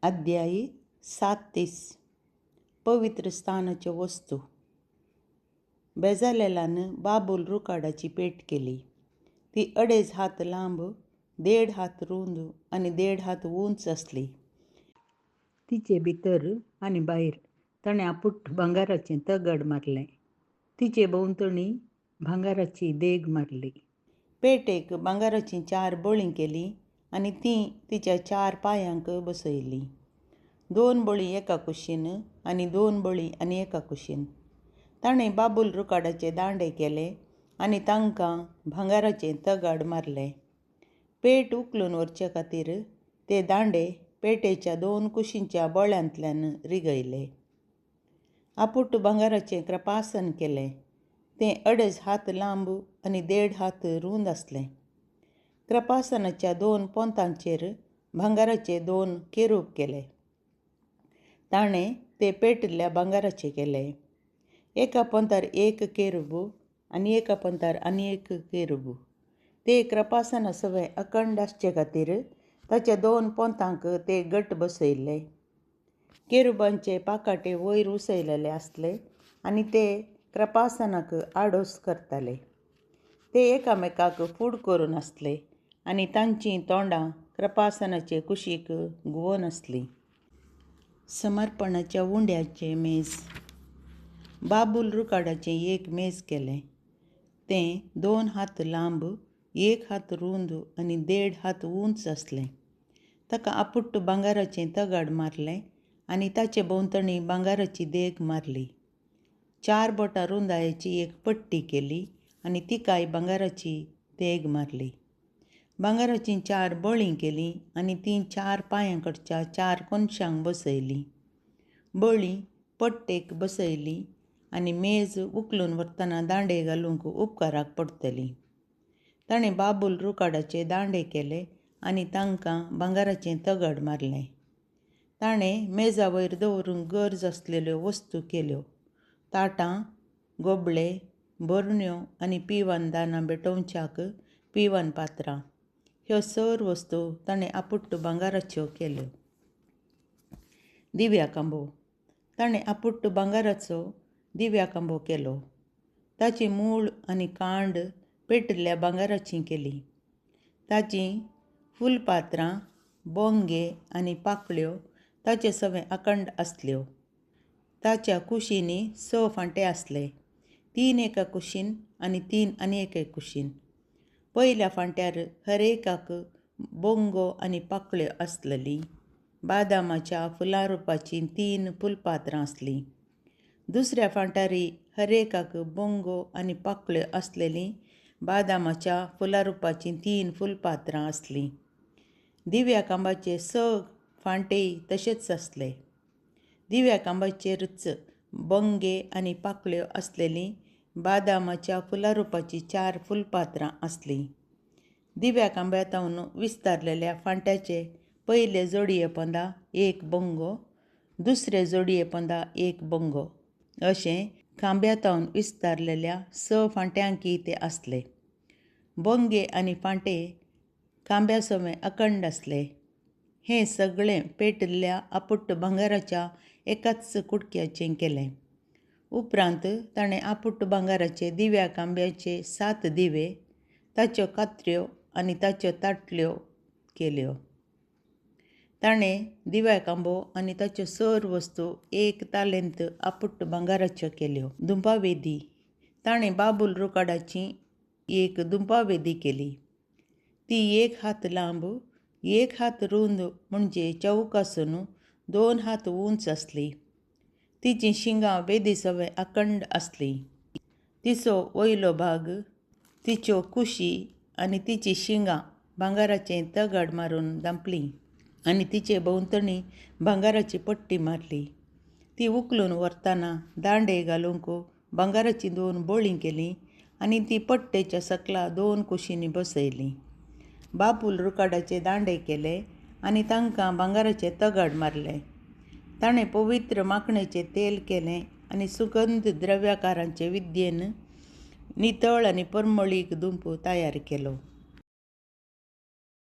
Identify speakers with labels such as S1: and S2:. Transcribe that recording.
S1: अध्यायी 37 पवित्र स्थानाच्या वस्तू. बेजालेलानं बाबूल रुकाडाची पेट केली. ती 2.5 हात लांब, 1.5 हात रुंद आणि 1.5 हात उंच असली. तिचे भितर आणि भायर ताणें आपुट्ट भांगाराचें तगड मारलें. तिचे भोंवतणी भांगाराची देग मारली. पेटेक भांगाराची 4 बळीं केली आणि तीं तिच्या 4 पांयांक बसयलीं. 2 बळी एका कुशीन आनी 2 बळी आनी एका कुशीन. ताणें बाबूल रुकाडाचे दांडे केले आनी तांकां भांगाराचे तगड मारले. पेट उखलून व्हरचे खातीर ते दांडे पेटेच्या 2 कुशींच्या बोळ्यांतल्यान रिगयले. आपुट्ट भांगाराचें कृपासन केलें. तें 2.5 हात लांब आनी 1.5 हात रुंद आसलें. कृपासनाच्या 2 पोंतांचेर भांगाराचे 2 केरूब केले. ताणें ते पेटिल्ल्या भांगाराचे केले. एका पोंतार एक केरूब आनी एका पोंतार आनी एक केरूब. ते कृपासना सगळें अखंड आसचे खातीर ताच्या 2 पोंतांक ते घट बसयल्ले. केरूबांचे पाकाटे वयर उसयलेले आसले आनी ते कृपासनाक आडोस करताले. ते एकामेकाक फूड करून आसले आनी तांचीं तोंडां कृपासनाचे कुशीक घुंवोन आसलीं. समर्पणाच्या उंड्याचें मेज. बाबूल रुकाडाचें एक मेज केलें. तें 2 हात लांब, 1 हात रुंद आनी 1.5 हात उंच आसलें. ताका आपुट्ट भांगाराचें तगड मारलें आनी ताचे भोंवतणी भांगाराची देग मारली. 4 बोटां रुंदायेची एक पट्टी केली आनी तिकाय भांगाराची देग मारली. भांगाराचीं 4 बळीं केलीं आनी तीं 4 पांयांकडच्या 4 कोनशांक बसयलीं. बळीं पट्टेक बसयलीं आनी मेज उखलून व्हरतना दांडे घालूंक उपकाराक पडटलीं. ताणें बाबूल रुकाडाचे दांडे केले आनी तांकां भांगाराचें तगड मारलें. ताणें मेजा वयर दवरूंक गरज आसलेल्यो वस्तू केल्यो. ताटां, गोबळे, बरण्यो आनी पिवन दानां भेटोवच्याक पिवन पात्रां. ह्यो सर वस्तू ताणें आपुट्ट भांगाराच्यो केल्यो. दिव्या खांबो. ताणें आपुट्ट भांगाराचो दिव्या खांबो केलो. ताची मूळ आनी कांड पेटिल्ल्या भांगाराचीं केलीं. ताचीं फुलपात्रां, बोंगे आनी पाकळ्यो ताचे सगळें अखंड आसल्यो. ताच्या कुशींनी 6 फांटे आसले. 3 एका कुशीन आनी 3 आनी एके कुशीन. पयल्या फांट्यार हरेकाक बोंगो आनी पाकळ्यो आसलेलीं. बादामाच्या फुलां रुपाचीं 3 फुलपात्रां आसलीं. दुसऱ्या फांट्यारय हरेकाक बोंगो आनी पाकळ्यो आसलेलीं बादामाच्या फुलां रुपाचीं 3 फुलपात्रां आसलीं. दिव्या खांबाचे 6 फांटेय तशेच आसले. दिव्या खांबाचेरच बोंगे आनी पाकळ्यो आसलेलीं बादामाच्या फुलां रुपाचीं 4 फुलपात्रां आसलीं. दिव्या खांब्यातावन विस्तारलेल्या फांट्याचे पयले जोडये पोंदा 1 बोंगो, दुसरे जोडये पोंदा 1 बोंगो अशें खांब्यातावन विस्तारलेल्या 6 फांट्यांकीय ते आसले. बोंगे आनी फांटे खांब्या सवें अखंड आसले. हें सगळें पेटिल्ल्या आपुट्ट भांगाराच्या एकाच कुडक्याचें केलें. उपरांत ताणें आपुट्ट भांगाराचे दिव्या खांब्याचे 7 दिवे, ताच्यो कात्र्यो आनी ताच्यो ताटल्यो केल्यो. ताणें दिव्या खांबो आनी ताच्यो सर वस्तू 1 तालेंत आपुट्ट भांगाराच्यो केल्यो. दुंपावेदी. ताणें बाबूल रुकाडाची एक दुंपावेदी केली. ती 1 हात लांब, 1 हात रुंद म्हणजे चौकासून 2 हात उंच आसली. तिचीं शिंगां वेदी सवें अखंड आसलीं. तिचो वयलो भाग, तिच्यो कुशी आनी तिचीं शिंगां भांगाराचें तगड मारून धांपलीं आनी तिचे भोंवतणी भांगाराची पट्टी मारली. ती उखलून व्हरतना दांडे घालूंक भांगाराचीं 2 बळीं केलीं आनी ती पट्टेच्या सकला 2 कुशींनी बसयलीं. बाबूल रुकाडाचे दांडे केले आनी तांकां भांगाराचे तगड मारले. ताणें पवित्र माखणेचें तेल केलें आनी सुगंध द्रव्याकारांचे विद्येन नितळ आनी परमळीक धूप तयार केलो.